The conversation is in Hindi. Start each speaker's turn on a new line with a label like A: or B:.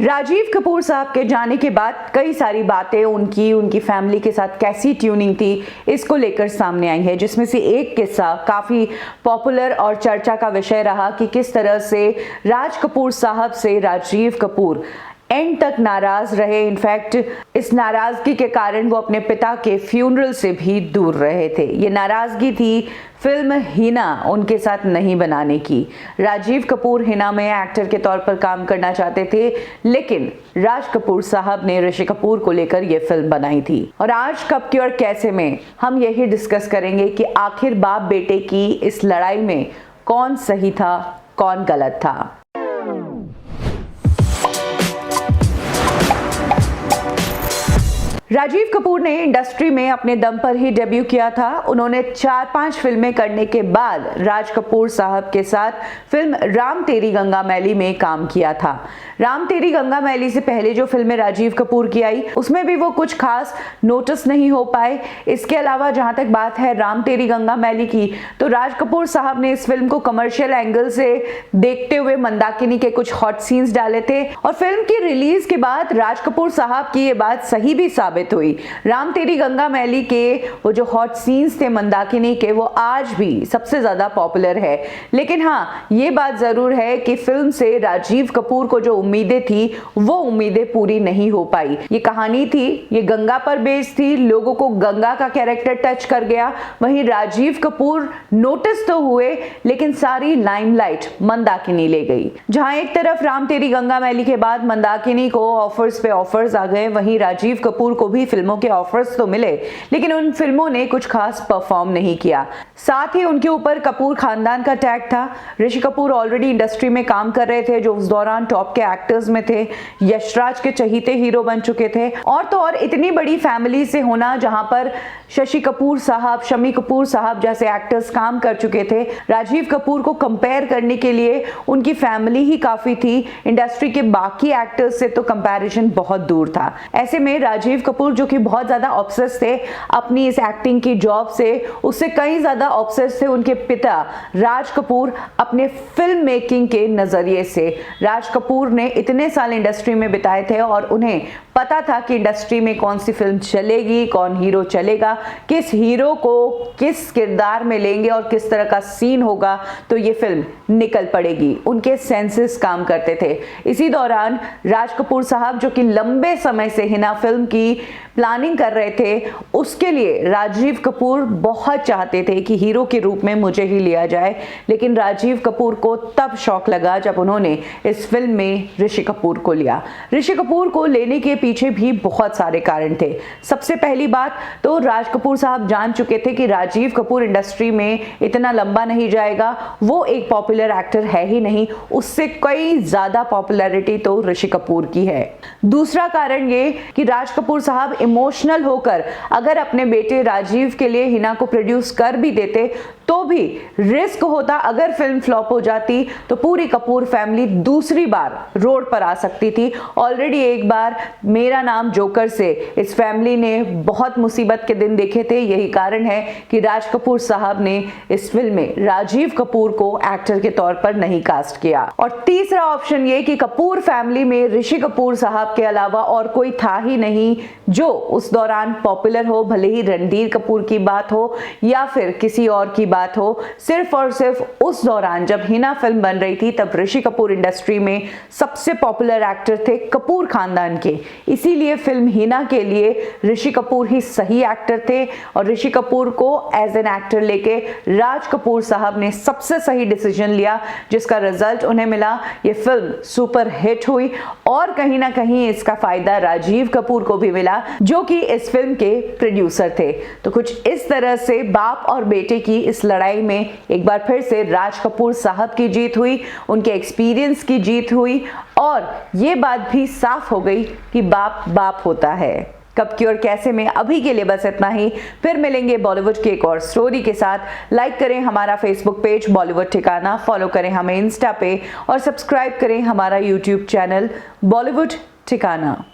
A: राजीव कपूर साहब के जाने के बाद कई सारी बातें उनकी फैमिली के साथ कैसी ट्यूनिंग थी इसको लेकर सामने आई है, जिसमें से एक किस्सा काफ़ी पॉपुलर और चर्चा का विषय रहा कि किस तरह से राज कपूर साहब से राजीव कपूर एंड तक नाराज रहे। इनफैक्ट इस नाराजगी के कारण वो अपने पिता के फ्यूनरल से भी दूर रहे थे। ये नाराजगी थी फिल्म हिना उनके साथ नहीं बनाने की। राजीव कपूर हिना में एक्टर के तौर पर काम करना चाहते थे, लेकिन राज कपूर साहब ने ऋषि कपूर को लेकर ये फिल्म बनाई थी। और आज कब क्यों और कैसे में हम यही डिस्कस करेंगे कि आखिर बाप बेटे की इस लड़ाई में कौन सही था, कौन गलत था। राजीव कपूर ने इंडस्ट्री में अपने दम पर ही डेब्यू किया था। उन्होंने 4-5 फिल्में करने के बाद राज कपूर साहब के साथ फिल्म राम तेरी गंगा मैली में काम किया था। राम तेरी गंगा मैली से पहले जो फिल्में राजीव कपूर की आई उसमें भी वो कुछ खास नोटिस नहीं हो पाए। इसके अलावा जहां तक बात है राम तेरी गंगा मैली की, तो राज कपूर साहब ने इस फिल्म को कमर्शियल एंगल से देखते हुए मंदाकिनी के कुछ हॉट सीन्स डाले थे और फिल्म की रिलीज के बाद राज कपूर साहब की ये बात सही भी साबित हुई। राम तेरी गंगा मैली के वो जो हॉट सीन्स थे मंदाकिनी के, वो आज भी सबसे ज्यादा पॉपुलर है। लेकिन हाँ, ये बात जरूर है कि फिल्म से राजीव कपूर को जो उम्मीदें थी वो उम्मीदें पूरी नहीं हो पाई। ये कहानी थी, ये गंगा पर बेस्ड थी, लोगों को गंगा का कैरेक्टर टच कर गया। वहीं राजीव कपूर नोटिस तो हुए, लेकिन सारी लाइमलाइट मंदाकिनी ले गई। जहां एक तरफ राम तेरी गंगा मैली के बाद मंदाकिनी को ऑफर्स पे ऑफर्स आ गए, वहीं राजीव कपूर को भी फिल्मों के ऑफर्स तो मिले, लेकिन उन फिल्मों ने कुछ खास परफॉर्म नहीं किया। साथ ही उनके ऊपर कपूर खानदान का टैग था। ऋषि कपूर ऑलरेडी इंडस्ट्री में काम कर रहे थे, जो उस दौरान टॉप के एक्टर्स में थे, यशराज के चहीते हीरो बन चुके थे। और तो और इतनी बड़ी फैमिली से होना, जहां पर शशि कपूर साहब, शम्मी कपूर साहब जैसे एक्टर्स काम कर चुके थे, राजीव कपूर को कंपेयर करने के लिए उनकी फैमिली ही काफी थी। इंडस्ट्री के बाकी एक्टर्स से तो कंपैरिजन बहुत दूर था। ऐसे में राजीव कपूर जो कि बहुत ज्यादा ऑब्सेस थे अपनी इस एक्टिंग की जॉब से, उससे कई ज्यादा ऑब्सेस थे उनके पिता राज कपूर अपने फिल्म मेकिंग के नजरिए से। राज कपूर ने इतने साल इंडस्ट्री में बिताए थे और उन्हें पता था कि इंडस्ट्री में कौन सी फिल्म चलेगी, कौन हीरो चलेगा, किस हीरो को किस किरदार में लेंगे और किस तरह का सीन होगा तो ये फिल्म निकल पड़ेगी। उनके सेंसेस काम करते थे। इसी दौरान राज कपूर साहब, जो कि लंबे समय से हिना फिल्म की प्लानिंग कर रहे थे, उसके लिए राजीव कपूर बहुत चाहते थे कि हीरो के रूप में मुझे ही लिया जाए। लेकिन राजीव कपूर को तब शौक लगा जब उन्होंने इस फिल्म में ऋषि कपूर को लिया। ऋषि कपूर को लेने के पीछे भी बहुत सारे कारण थे। सबसे पहली बात तो राज कपूर साहब जान चुके थे कि राजीव कपूर इंडस्ट्री में इतना लंबा नहीं जाएगा, वो एक पॉपुलर एक्टर है ही नहीं, उससे कई ज्यादा पॉपुलैरिटी तो ऋषि कपूर की है। दूसरा कारण ये कि राज कपूर साहब इमोशनल होकर अगर अपने बेटे राजीव के लिए हिना को प्रोड्यूस कर भी देते तो भी रिस्क होता। अगर फिल्म फ्लॉप हो जाती तो पूरी कपूर फैमिली दूसरी बार रोड पर आ सकती थी। ऑलरेडी एक बार मेरा नाम जोकर से इस फैमिली ने बहुत मुसीबत के दिन देखे थे। यही कारण है कि राज कपूर साहब ने इस फिल्म में राजीव कपूर को एक्टर के तौर पर नहीं कास्ट किया। और तीसरा ऑप्शन ये कि कपूर फैमिली में ऋषि कपूर साहब के अलावा और कोई था ही नहीं जो उस दौरान पॉपुलर हो, भले ही रणधीर कपूर की बात हो या फिर किसी और की बात हो। सिर्फ और सिर्फ उस दौरान जब हिना फिल्म बन रही थी तब ऋषि कपूर इंडस्ट्री में सबसे पॉपुलर एक्टर थे कपूर खानदान के। इसीलिए फिल्म हिना के लिए ऋषि कपूर ही सही एक्टर थे और ऋषि कपूर को एज एन एक्टर लेके राज कपूर साहब ने सबसे सही डिसीजन लिया, जिसका रिजल्ट उन्हें मिला। ये फिल्म सुपर हिट हुई और कहीं ना कहीं इसका फायदा राजीव कपूर को भी मिला, जो कि इस फिल्म के प्रोड्यूसर थे। तो कुछ इस तरह से बाप और बेटे की इस लड़ाई में एक बार फिर से राज कपूर साहब की जीत हुई, उनके एक्सपीरियंस की जीत हुई और ये बात भी साफ हो गई कि बाप बाप होता है। कब की और कैसे में अभी के लिए बस इतना ही। फिर मिलेंगे बॉलीवुड की एक और स्टोरी के साथ। लाइक करें हमारा फेसबुक पेज बॉलीवुड ठिकाना, फॉलो करें हमें इंस्टा पे और सब्सक्राइब करें हमारा यूट्यूब चैनल बॉलीवुड ठिकाना।